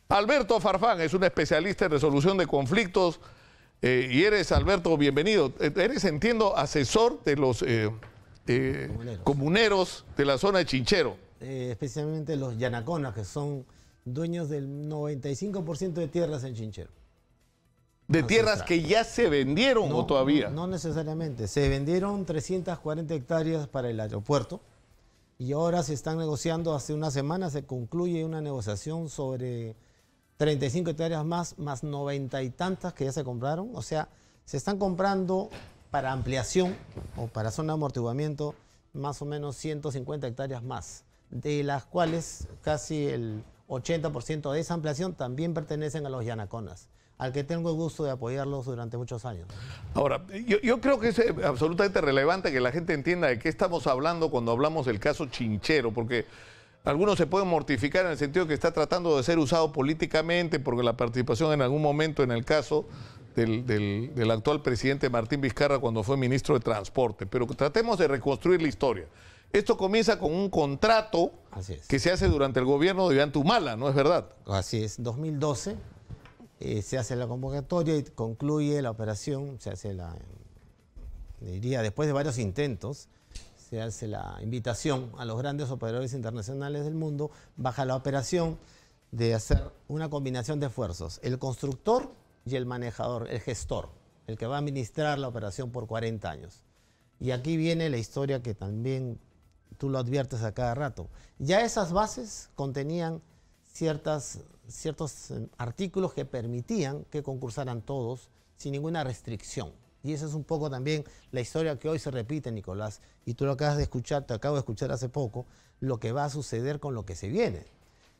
Alberto Farfán es un especialista en resolución de conflictos y eres, Alberto, bienvenido. Eres, entiendo, asesor de los comuneros de la zona de Chinchero. Especialmente los yanaconas, que son dueños del 95% de tierras en Chinchero. ¿De tierras que ya se vendieron o todavía? No necesariamente. Se vendieron 340 hectáreas para el aeropuerto y ahora se están negociando. Hace una semana se concluye una negociación sobre 35 hectáreas más 90 y tantas que ya se compraron. O sea, se están comprando para ampliación o para zona de amortiguamiento más o menos 150 hectáreas más, de las cuales casi el 80% de esa ampliación también pertenecen a los yanaconas, al que tengo el gusto de apoyarlos durante muchos años. Ahora, yo creo que es absolutamente relevante que la gente entienda de qué estamos hablando cuando hablamos del caso Chinchero, porque algunos se pueden mortificar en el sentido que está tratando de ser usado políticamente, porque la participación en algún momento en el caso del actual presidente Martín Vizcarra cuando fue ministro de Transporte. Pero tratemos de reconstruir la historia. Esto comienza con un contrato que se hace durante el gobierno de Ollanta Humala, ¿no es verdad? Así es, 2012 se hace la convocatoria y concluye la operación, se hace diría después de varios intentos, se hace la invitación a los grandes operadores internacionales del mundo, baja la operación de hacer una combinación de esfuerzos, el constructor y el manejador, el gestor, el que va a administrar la operación por 40 años. Y aquí viene la historia que también tú lo adviertes a cada rato. Ya esas bases contenían ciertos artículos que permitían que concursaran todos sin ninguna restricción. Y esa es un poco también la historia que hoy se repite, Nicolás. Y tú lo acabas de escuchar, te acabo de escuchar hace poco, lo que va a suceder con lo que se viene.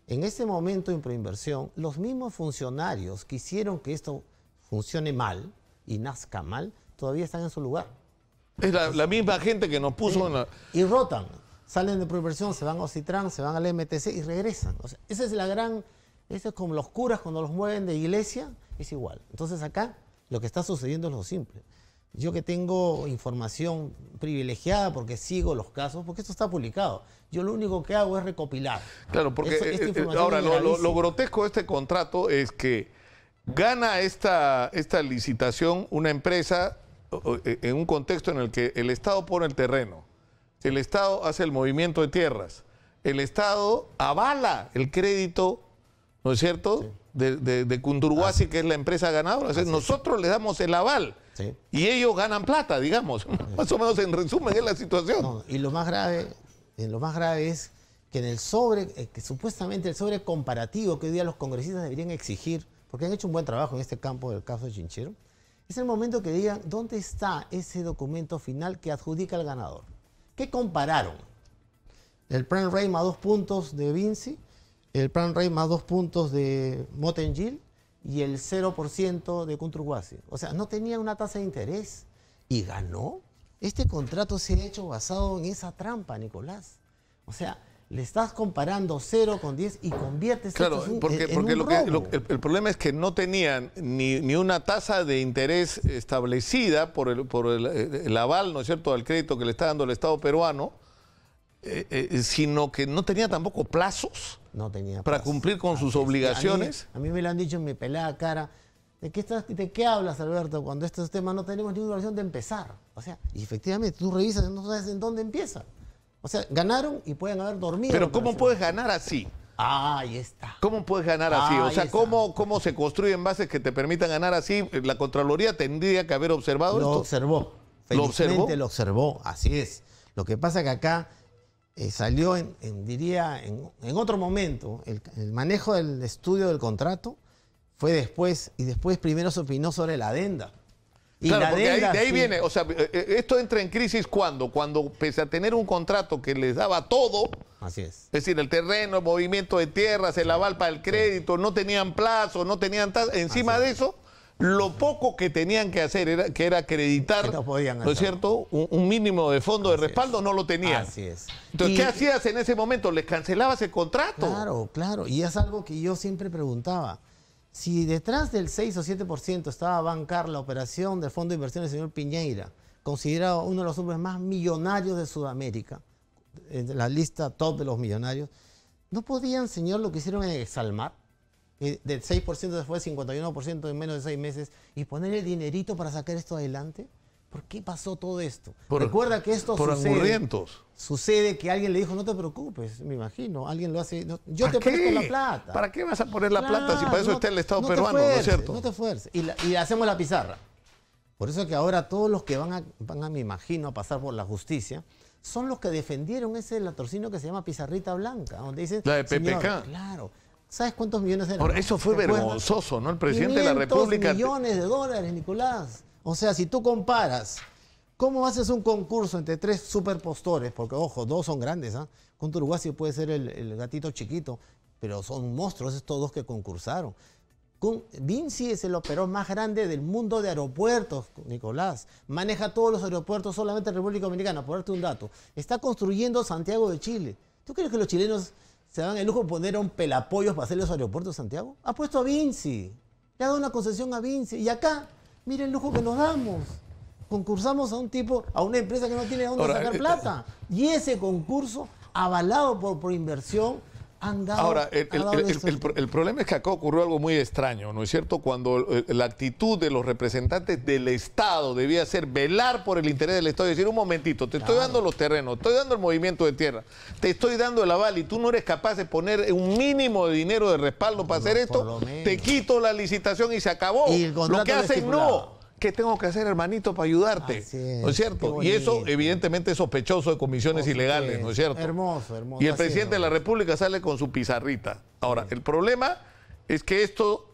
En este momento en Proinversión, los mismos funcionarios que hicieron que esto funcione mal y nazca mal, todavía están en su lugar. Es la misma gente que nos puso en la... Y rotan, salen de Proinversión, se van a Ocitran, se van al MTC y regresan. O sea, esa es la gran... Eso es como los curas cuando los mueven de iglesia, es igual. Entonces acá lo que está sucediendo es lo simple. Yo que tengo información privilegiada porque sigo los casos, porque esto está publicado, yo lo único que hago es recopilar. Claro, porque ahora lo grotesco de este contrato es que gana esta licitación una empresa en un contexto en el que el Estado pone el terreno, el Estado hace el movimiento de tierras, el Estado avala el crédito, ¿no es cierto?, sí, de Cundurhuasi, que es la empresa ganadora. O sea, nosotros le damos el aval, sí, y ellos ganan plata, digamos. Más o menos en resumen es la situación. No, y lo más grave es que en el sobre, que supuestamente el sobre comparativo que hoy día los congresistas deberían exigir, porque han hecho un buen trabajo en este campo del caso de Chinchero, es el momento que digan dónde está ese documento final que adjudica al ganador. ¿Qué compararon? El prime rate más 2 puntos de Vinci, el prime rate más 2 puntos de Motengil y el 0% de Cundurhuasi. O sea, no tenía una tasa de interés y ganó. Este contrato se ha hecho basado en esa trampa, Nicolás. O sea, le estás comparando 0 con 10 y conviertes claro, porque el problema es que no tenían ni una tasa de interés establecida por el aval, ¿no es cierto?, al crédito que le está dando el Estado peruano, sino que no tenía tampoco plazos para cumplir con sus obligaciones. A mí me lo han dicho en mi pelada cara. ¿De qué hablas, Alberto? Cuando estos temas no tenemos ninguna razón de empezar. O sea, y efectivamente tú revisas y no sabes en dónde empieza. O sea, ganaron y pueden haber dormido. Pero ¿cómo puedes ganar así? Ah, ahí está. ¿Cómo puedes ganar así? O sea, ¿cómo se construyen bases que te permitan ganar así? La Contraloría tendría que haber observado esto. Lo observó. Felizmente lo observó, así es. Lo que pasa es que acá salió, diría, en otro momento, el manejo del estudio del contrato fue después, y después primero se opinó sobre la adenda. Y claro, la porque adenda, de ahí sí, viene, o sea, esto entra en crisis cuando pese a tener un contrato que les daba todo, así es decir, el terreno, el movimiento de tierras, el aval para el crédito, no tenían plazo, no tenían encima de eso, lo poco que tenían que hacer era acreditar, ¿no es cierto?, un mínimo de fondo de respaldo, no lo tenían. Así es. Entonces, ¿qué hacías en ese momento? ¿Les cancelabas el contrato? Claro, claro. Y es algo que yo siempre preguntaba. Si detrás del 6 o 7% estaba a bancar la operación del Fondo de Inversión del señor Piñeira, considerado uno de los hombres más millonarios de Sudamérica, en la lista top de los millonarios, ¿no podían, señor, lo que hicieron en Exalmar? Del 6% se fue al 51% en menos de 6 meses y poner el dinerito para sacar esto adelante. ¿Por qué pasó todo esto? Recuerda que esto sucede que alguien le dijo, no te preocupes, me imagino, alguien lo hace, no, yo te presto la plata. ¿Para qué vas a poner la plata si para eso está el Estado peruano, ¿no es cierto? No te esfuerces. Y hacemos la pizarra. Por eso que ahora todos los que van a, me imagino, a pasar por la justicia, son los que defendieron ese latrocinio que se llama pizarrita blanca, donde dicen, la de PPK. Señor, claro. ¿Sabes cuántos millones eran? Ahora, eso fue vergonzoso, ¿no? El presidente de la República... millones de dólares, Nicolás. O sea, si tú comparas, ¿cómo haces un concurso entre 3 superpostores? Porque, ojo, 2 son grandes, ¿ah? Con Uruguay puede ser el gatito chiquito, pero son monstruos estos 2 que concursaron. Vinci es el operador más grande del mundo de aeropuertos, Nicolás. Maneja todos los aeropuertos solamente en República Dominicana, por darte un dato. Está construyendo Santiago de Chile. ¿Tú crees que los chilenos se dan el lujo de poner a un pelapollos para hacer los aeropuertos de Santiago? Ha puesto a Vinci. Le ha dado una concesión a Vinci. Y acá, miren el lujo que nos damos. Concursamos a un tipo, a una empresa que no tiene dónde sacar plata. Y ese concurso, avalado por inversión, han dado... Ahora, el problema es que acá ocurrió algo muy extraño, ¿no es cierto? Cuando la actitud de los representantes del Estado debía ser velar por el interés del Estado y decir, un momentito, te estoy dando los terrenos, estoy dando el movimiento de tierra, te estoy dando el aval y tú no eres capaz de poner un mínimo de dinero de respaldo para hacer esto, te quito la licitación y se acabó. Y lo que hacen no... ¿Qué tengo que hacer, hermanito, para ayudarte? ¿No es cierto? Y eso, evidentemente, es sospechoso de comisiones ilegales, ¿no es cierto? Hermoso, hermoso. Y el presidente de la República sale con su pizarrita. Ahora, el problema es que esto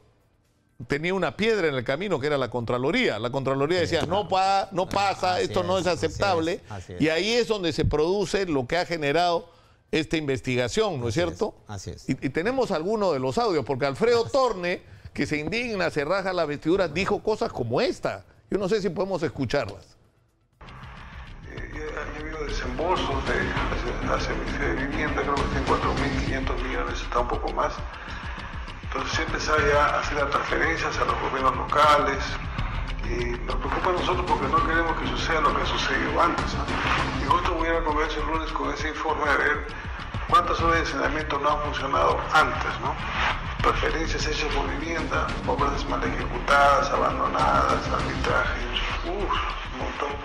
tenía una piedra en el camino, que era la Contraloría. La Contraloría decía, no pasa, esto no es aceptable. Y ahí es donde se produce lo que ha generado esta investigación, ¿no es cierto? Así es. Y tenemos algunos de los audios, porque Alfredo Torne, que se indigna, se raja la vestidura, dijo cosas como esta. Yo no sé si podemos escucharlas. Ha habido desembolsos de vivienda, creo que está en 4.500 millones, está un poco más. Entonces se empezaba ya a hacer las transferencias a los gobiernos locales y nos preocupa a nosotros porque no queremos que suceda lo que sucedió antes, ¿no? Y justo voy a ir al Congreso el lunes con ese informe a ver cuántas horas de saneamiento no han funcionado antes, ¿no? Preferencias hechas por vivienda, obras mal ejecutadas, abandonadas, arbitrajes, un montón.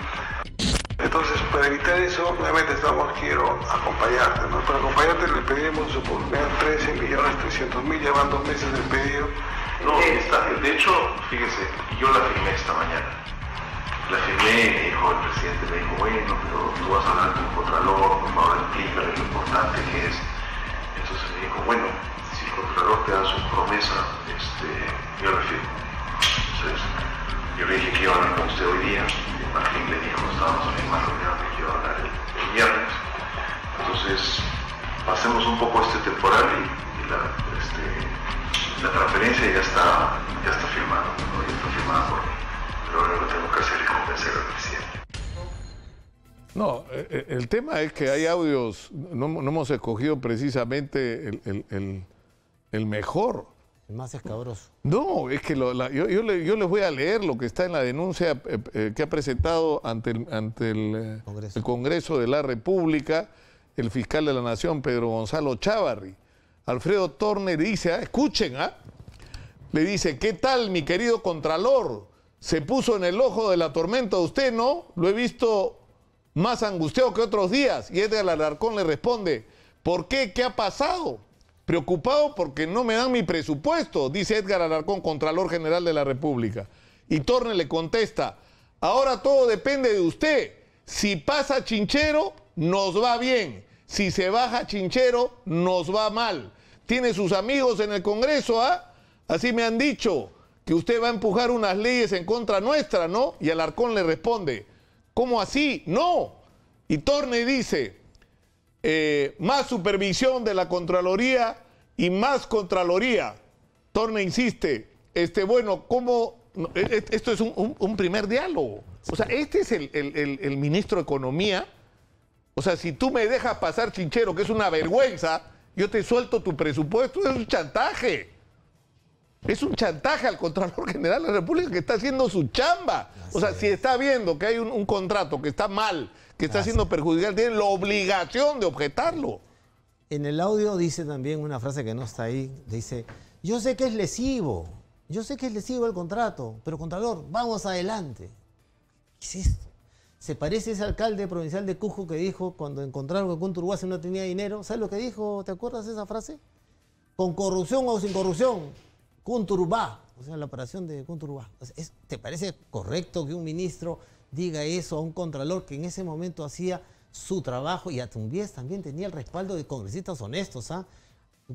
Entonces, para evitar eso, nuevamente quiero acompañarte, ¿no? Para acompañarte le pedimos por 13.300.000, llevan 2 meses del pedido. No, de hecho, fíjese, yo la firmé esta mañana. La firmé, me dijo el presidente, me dijo, bueno, pero tú vas a hablar con el Contralor, por favor, explícale lo importante que es. Entonces me dijo, bueno, si el Contralor te da su promesa, yo la firmo. Entonces, yo le dije que iba a hablar con usted hoy día, y Martín le dijo, estábamos en la misma reunión que iba a hablar el viernes. Entonces, pasemos un poco este temporal y la transferencia ya está firmada, ¿no? Ya está firmada por mí. Pero ahora lo que tengo que hacer es convencer al presidente. No, el tema es que hay audios, no hemos escogido precisamente el mejor. El más escabroso. No, es que yo les voy a leer lo que está en la denuncia que ha presentado ante el Congreso de la República el fiscal de la Nación, Pedro Gonzalo Chávarri. Alfredo Torne dice, escuchen, le dice, ¿qué tal, mi querido Contralor? Se puso en el ojo de la tormenta usted, ¿no? Lo he visto más angustiado que otros días. Y Edgar Alarcón le responde, ¿por qué? ¿Qué ha pasado? Preocupado porque no me dan mi presupuesto, dice Edgar Alarcón, Contralor General de la República. Y Torne le contesta, ahora todo depende de usted. Si pasa Chinchero, nos va bien. Si se baja Chinchero, nos va mal. Tiene sus amigos en el Congreso, Así me han dicho, que usted va a empujar unas leyes en contra nuestra, ¿no? Y Alarcón le responde, ¿cómo así? No. Y Torne dice, más supervisión de la Contraloría y más Contraloría. Torne insiste, bueno, ¿cómo? Esto es un primer diálogo. O sea, este es el ministro de Economía. O sea, si tú me dejas pasar Chinchero, que es una vergüenza, yo te suelto tu presupuesto, es un chantaje. Es un chantaje al Contralor General de la República que está haciendo su chamba. O sea, si está viendo que hay un contrato que está mal, que está siendo perjudicial, tiene la obligación de objetarlo. En el audio dice también una frase que no está ahí. Dice, yo sé que es lesivo. Yo sé que es lesivo el contrato, pero Contralor, vamos adelante. ¿Qué es esto? Se parece a ese alcalde provincial de Cusco que dijo cuando encontraron que Cunturhuasi no tenía dinero. ¿Sabes lo que dijo? ¿Te acuerdas de esa frase? Con corrupción o sin corrupción, Cunturbá. O sea, la operación de Cunturbá. ¿Te parece correcto que un ministro diga eso a un contralor que en ese momento hacía su trabajo? Y a Tumbies también tenía el respaldo de congresistas honestos.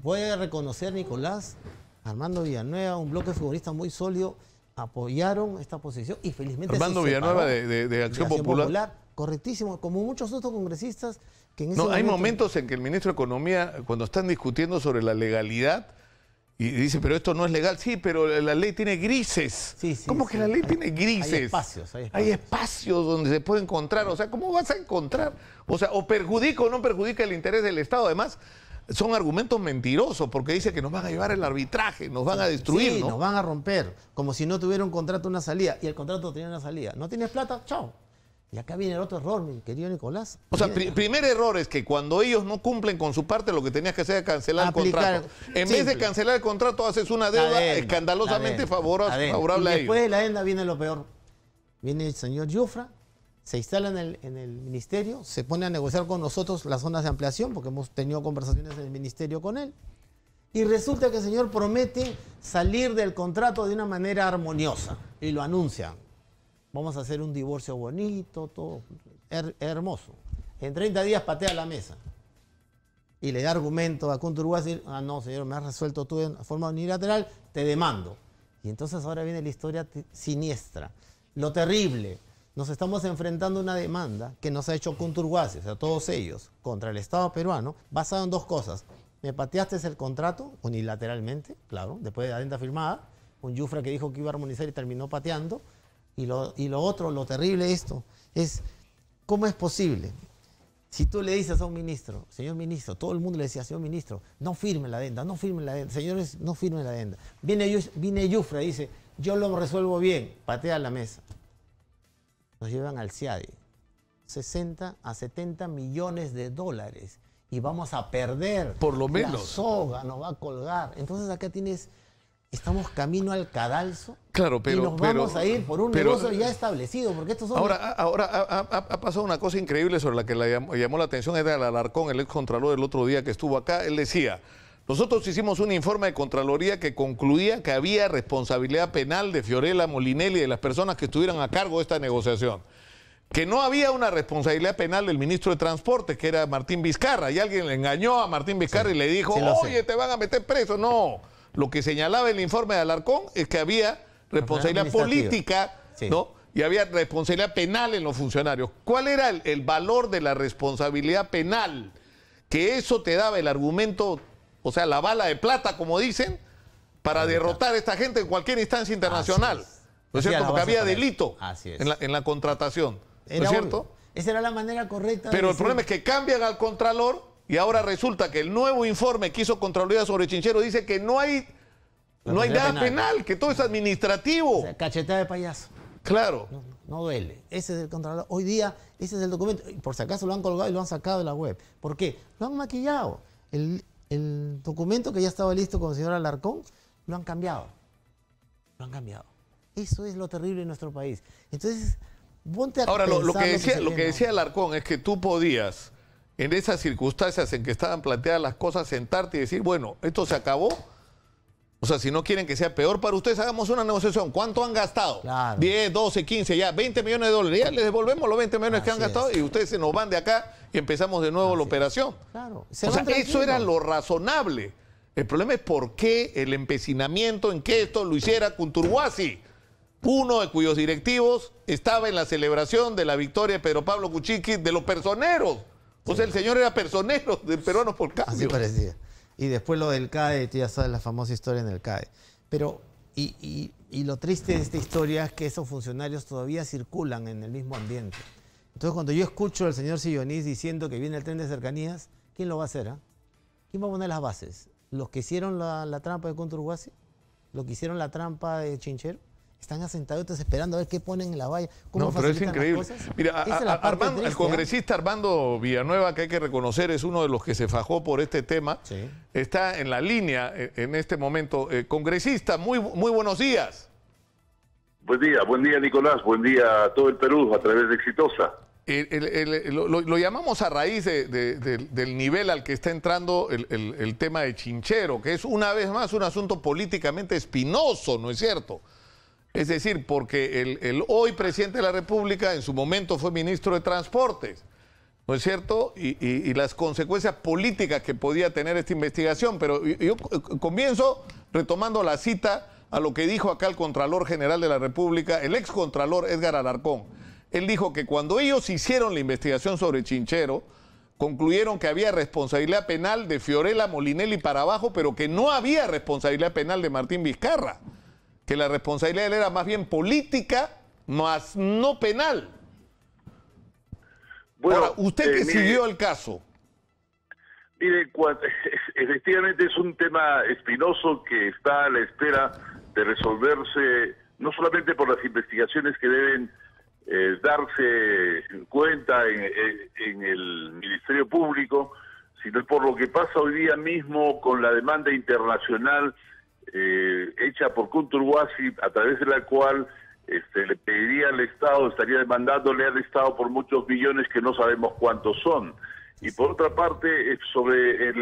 Puede reconocer, Nicolás, Armando Villanueva, un bloque futbolista muy sólido, apoyaron esta posición y felizmente Armando Villanueva de Acción Popular. Correctísimo, como muchos otros congresistas que en ese hay momento... momentos en que el ministro de Economía, cuando están discutiendo sobre la legalidad, y dice, pero esto no es legal. Sí, pero la ley tiene grises. ¿Cómo que la ley tiene grises? Hay espacios. Hay espacios donde se puede encontrar. O sea, ¿cómo vas a encontrar? O sea, o perjudica o no perjudica el interés del Estado. Además, son argumentos mentirosos porque dice que nos van a llevar el arbitraje, nos van a destruir, sí, ¿no? Nos van a romper, como si no tuviera un contrato, una salida. Y el contrato tenía una salida. ¿No tienes plata? Chao. Y acá viene el otro error, mi querido Nicolás. O sea, primer error es que cuando ellos no cumplen con su parte, lo que tenías que hacer es cancelar el contrato. En vez de cancelar el contrato, haces una deuda escandalosamente favorable a ellos. Y después de la adenda viene lo peor. Viene el señor Yufra, se instala en el ministerio, se pone a negociar con nosotros las zonas de ampliación, porque hemos tenido conversaciones en el ministerio con él. Y resulta que el señor promete salir del contrato de una manera armoniosa. Y lo anuncian. Vamos a hacer un divorcio bonito, todo hermoso. En 30 días patea la mesa. Y le da argumento a Cunturhuasi, no señor, me has resuelto tú de forma unilateral, te demando. Y entonces ahora viene la historia siniestra. Lo terrible, nos estamos enfrentando a una demanda que nos ha hecho Cunturhuasi, o sea, todos ellos, contra el Estado peruano, basado en dos cosas. Me pateaste el contrato unilateralmente, claro, después de la adenda firmada, un Yufra que dijo que iba a armonizar y terminó pateando. Y lo otro, lo terrible de esto, es cómo es posible. Si tú le dices a un ministro, señor ministro, todo el mundo le decía, señor ministro, no firme la adenda, no firme la adenda, señores, no firme la adenda. Viene Yufra y dice, yo lo resuelvo bien, patea la mesa. Nos llevan al CIADI, 60 a 70 millones de dólares y vamos a perder. Por lo menos. La soga nos va a colgar. Entonces acá estamos camino al cadalso. Claro, pero, y nos vamos a ir por un negocio ya establecido, porque estos son... Ahora ha pasado una cosa increíble sobre la que llamó la atención Edgar Alarcón, el ex contralor, el otro día que estuvo acá. Él decía, nosotros hicimos un informe de Contraloría que concluía que había responsabilidad penal de Fiorella Molinelli y de las personas que estuvieran a cargo de esta negociación. Que no había una responsabilidad penal del ministro de Transporte, que era Martín Vizcarra, y alguien le engañó a Martín Vizcarra y le dijo, oye, te van a meter preso. No, lo que señalaba el informe de Alarcón es que había responsabilidad política, ¿no? Y había responsabilidad penal en los funcionarios. ¿Cuál era el valor de la responsabilidad penal? Que eso te daba el argumento, o sea, la bala de plata, como dicen, para derrotar a esta gente en cualquier instancia internacional. ¿No es cierto? Porque había delito en la contratación. ¿No es cierto? Esa era la manera correcta. Pero el problema es que cambian al Contralor y ahora resulta que el nuevo informe que hizo Contraloría sobre Chinchero dice que no hay nada penal, que todo es administrativo. O sea, cachetada de payaso. Claro. No duele. Ese es el Contralor. Hoy día, ese es el documento. Por si acaso lo han colgado y lo han sacado de la web. ¿Por qué? Lo han maquillado. El documento que ya estaba listo con el señor Alarcón, lo han cambiado. Lo han cambiado. Eso es lo terrible en nuestro país. Entonces, ponte a ahora, lo que decía Alarcón es que tú podías, en esas circunstancias en que estaban planteadas las cosas, sentarte y decir, bueno, esto se acabó. O sea, si no quieren que sea peor para ustedes, hagamos una negociación. ¿Cuánto han gastado? Claro. 10, 12, 15, ya, 20 millones de dólares. Ya les devolvemos los 20 millones que han gastado y ustedes se nos van de acá y empezamos de nuevo la operación. Claro. O sea, eso era lo razonable. El problema es por qué el empecinamiento en que esto lo hiciera Cunturhuasi, uno de cuyos directivos estaba en la celebración de la victoria de Pedro Pablo Kuczynski de los personeros. O sea, el señor era personero de Peruanos por Cambio. Así parecía. Y después lo del CAE, tú ya sabes la famosa historia en el CAE. Pero, y lo triste de esta historia es que esos funcionarios todavía circulan en el mismo ambiente. Entonces, cuando yo escucho al señor Sillonís diciendo que viene el tren de cercanías, ¿quién lo va a hacer? ¿Quién va a poner las bases? ¿Los que hicieron la trampa de Cunturhuasi? lo que hicieron la trampa de Chinchero. Están asentados esperando a ver qué ponen en la valla. No, pero es increíble. Mira, el congresista Armando Villanueva, que hay que reconocer, es uno de los que se fajó por este tema. Sí. Está en la línea en este momento. Congresista, muy buenos días. Buen día Nicolás, buen día a todo el Perú a través de Exitosa. Lo llamamos a raíz del nivel al que está entrando el tema de Chinchero, que es una vez más un asunto políticamente espinoso, ¿no es cierto? Es decir, porque el hoy presidente de la República en su momento fue ministro de Transportes, ¿no es cierto? Y las consecuencias políticas que podía tener esta investigación. Pero yo comienzo retomando la cita a lo que dijo acá el Contralor General de la República, el ex Contralor Edgar Alarcón. Él dijo que cuando ellos hicieron la investigación sobre Chinchero, concluyeron que había responsabilidad penal de Fiorella Molinelli para abajo, pero que no había responsabilidad penal de Martín Vizcarra, que la responsabilidad de él era más bien política, más no penal. Bueno, ahora, usted que siguió el caso. Mire, efectivamente es un tema espinoso que está a la espera de resolverse, no solamente por las investigaciones que deben darse cuenta en el Ministerio Público, sino por lo que pasa hoy día mismo con la demanda internacional hecha por Kunturwasi, a través de la cual le pediría al Estado, estaría demandándole al Estado por muchos billones que no sabemos cuántos son. Y por otra parte, sobre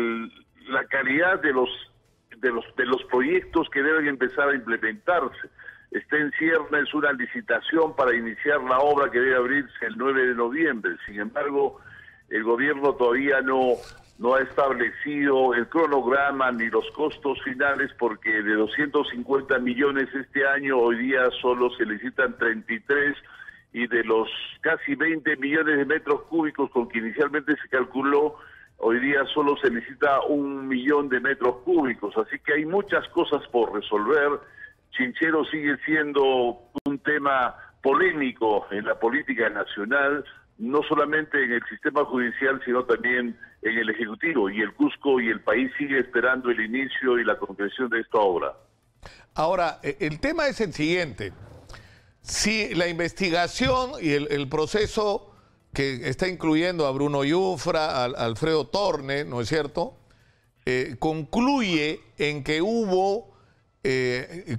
la calidad de los proyectos que deben empezar a implementarse. Está en ciernes una licitación para iniciar la obra que debe abrirse el 9 de noviembre. Sin embargo, el gobierno todavía no ha establecido el cronograma ni los costos finales, porque de 250 millones este año, hoy día solo se licitan 33, y de los casi 20 millones de metros cúbicos con que inicialmente se calculó, hoy día solo se licita 1 millón de metros cúbicos. Así que hay muchas cosas por resolver. Chinchero sigue siendo un tema polémico en la política nacional, no solamente en el sistema judicial, sino también en el Ejecutivo, y el Cusco y el país sigue esperando el inicio y la concreción de esta obra. Ahora, el tema es el siguiente: si la investigación y el proceso que está incluyendo a Bruno Yufra, a Alfredo Torne, ¿no es cierto?, concluye en que hubo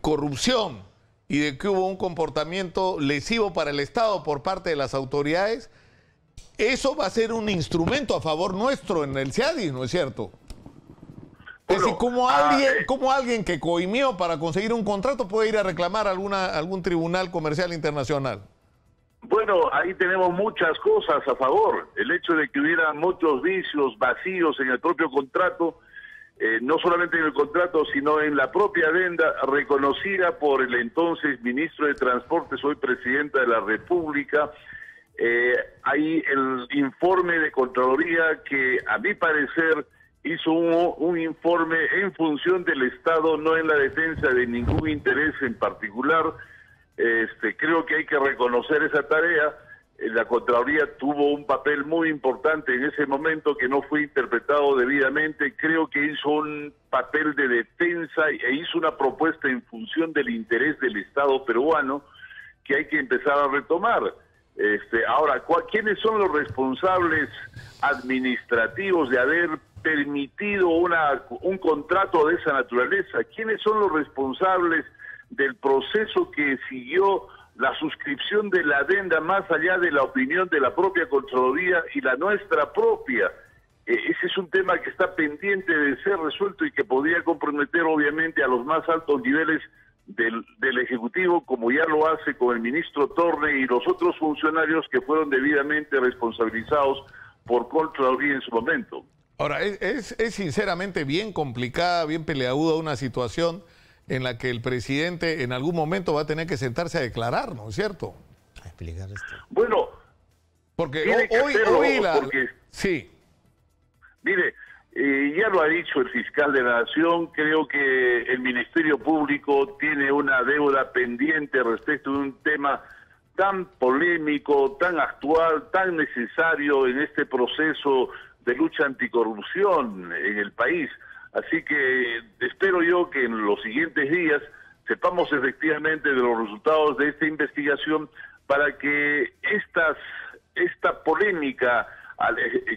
corrupción y de que hubo un comportamiento lesivo para el Estado por parte de las autoridades, eso va a ser un instrumento a favor nuestro en el CIADI, ¿no es cierto? Es decir, ¿cómo alguien que coimió para conseguir un contrato puede ir a reclamar a algún tribunal comercial internacional? Bueno, ahí tenemos muchas cosas a favor. El hecho de que hubiera muchos vicios, vacíos en el propio contrato, no solamente en el contrato, sino en la propia adenda reconocida por el entonces ministro de Transportes, hoy presidenta de la República. Hay el informe de Contraloría que, a mi parecer, hizo un informe en función del Estado, no en la defensa de ningún interés en particular. Creo que hay que reconocer esa tarea. La Contraloría tuvo un papel muy importante en ese momento que no fue interpretado debidamente. Creo que hizo un papel de defensa e hizo una propuesta en función del interés del Estado peruano que hay que empezar a retomar. Ahora, ¿quiénes son los responsables administrativos de haber permitido un contrato de esa naturaleza? ¿Quiénes son los responsables del proceso que siguió la suscripción de la adenda más allá de la opinión de la propia Contraloría y la nuestra propia? Ese es un tema que está pendiente de ser resuelto y que podría comprometer obviamente a los más altos niveles del Ejecutivo, como ya lo hace con el ministro Torne y los otros funcionarios que fueron debidamente responsabilizados por Contraloría en su momento. Ahora, es sinceramente bien complicada, bien peleaguda una situación en la que el presidente en algún momento va a tener que sentarse a declarar, ¿no es cierto? A explicar esto. Bueno, porque sí. Mire, ya lo ha dicho el fiscal de la Nación. Creo que el Ministerio Público tiene una deuda pendiente respecto de un tema tan polémico, tan actual, tan necesario en este proceso de lucha anticorrupción en el país. Así que espero yo que en los siguientes días sepamos efectivamente de los resultados de esta investigación para que esta polémica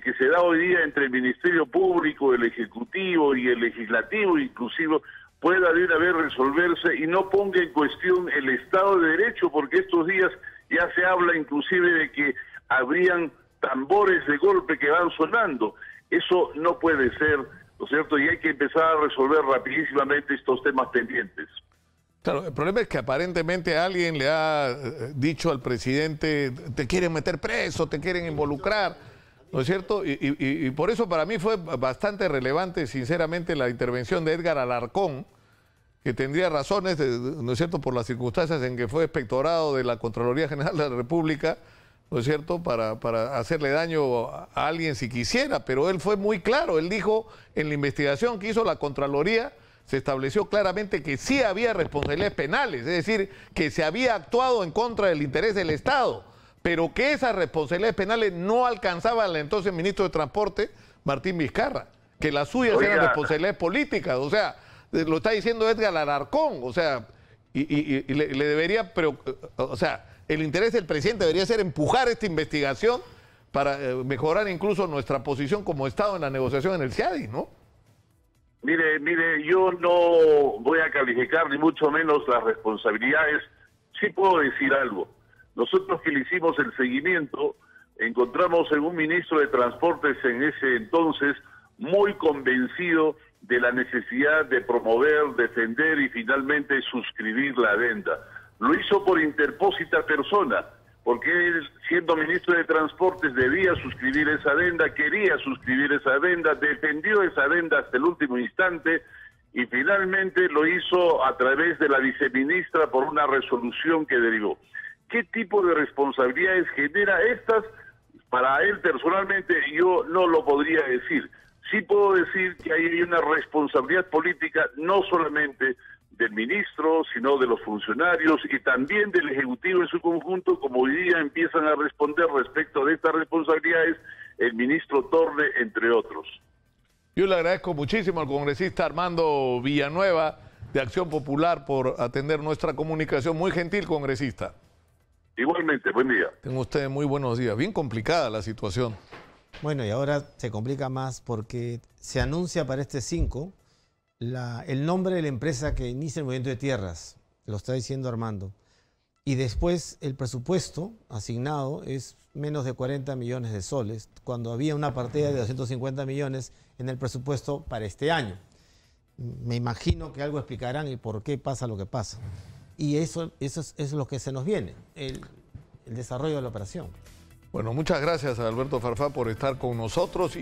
que se da hoy día entre el Ministerio Público, el Ejecutivo y el Legislativo inclusive pueda de una vez resolverse y no ponga en cuestión el Estado de Derecho, porque estos días ya se habla inclusive de que habrían tambores de golpe que van sonando. Eso no puede ser, ¿no es cierto? Y hay que empezar a resolver rapidísimamente estos temas pendientes. Claro, el problema es que aparentemente alguien le ha dicho al presidente, te quieren meter preso, te quieren involucrar, ¿no es cierto? Y por eso para mí fue bastante relevante, sinceramente, la intervención de Edgar Alarcón, que tendría razones, ¿no es cierto?, por las circunstancias en que fue inspectorado de la Contraloría General de la República, ¿no es cierto?, para hacerle daño a alguien si quisiera, pero él fue muy claro, él dijo en la investigación que hizo la Contraloría, se estableció claramente que sí había responsabilidades penales, es decir, que se había actuado en contra del interés del Estado, pero que esas responsabilidades penales no alcanzaban al entonces ministro de Transporte, Martín Vizcarra, que las suyas eran responsabilidades políticas, o sea, lo está diciendo Edgar Alarcón, o sea, y le debería, pero, o sea, el interés del presidente debería ser empujar esta investigación para mejorar incluso nuestra posición como Estado en la negociación en el CIADI, ¿no? Mire, yo no voy a calificar ni mucho menos las responsabilidades. Sí puedo decir algo. Nosotros que le hicimos el seguimiento, encontramos en un ministro de Transportes en ese entonces muy convencido de la necesidad de promover, defender y finalmente suscribir la adenda. Lo hizo por interpósita persona, porque él, siendo ministro de Transportes, debía suscribir esa adenda, quería suscribir esa adenda, defendió esa adenda hasta el último instante y finalmente lo hizo a través de la viceministra por una resolución que derivó. ¿Qué tipo de responsabilidades genera estas? Para él personalmente yo no lo podría decir. Sí puedo decir que hay una responsabilidad política no solamente del ministro, sino de los funcionarios y también del Ejecutivo en su conjunto, como hoy día empiezan a responder respecto de estas responsabilidades el ministro Torre, entre otros. Yo le agradezco muchísimo al congresista Armando Villanueva de Acción Popular por atender nuestra comunicación. Muy gentil, congresista. Igualmente, buen día. Tengan ustedes muy buenos días. Bien complicada la situación. Bueno, y ahora se complica más porque se anuncia para este 5 el nombre de la empresa que inicia el movimiento de tierras, lo está diciendo Armando, y después el presupuesto asignado es menos de 40 millones de soles, cuando había una partida de 250 millones en el presupuesto para este año. Me imagino que algo explicarán y por qué pasa lo que pasa. Y eso es lo que se nos viene, el desarrollo de la operación. Bueno, muchas gracias a Alberto Farfán por estar con nosotros.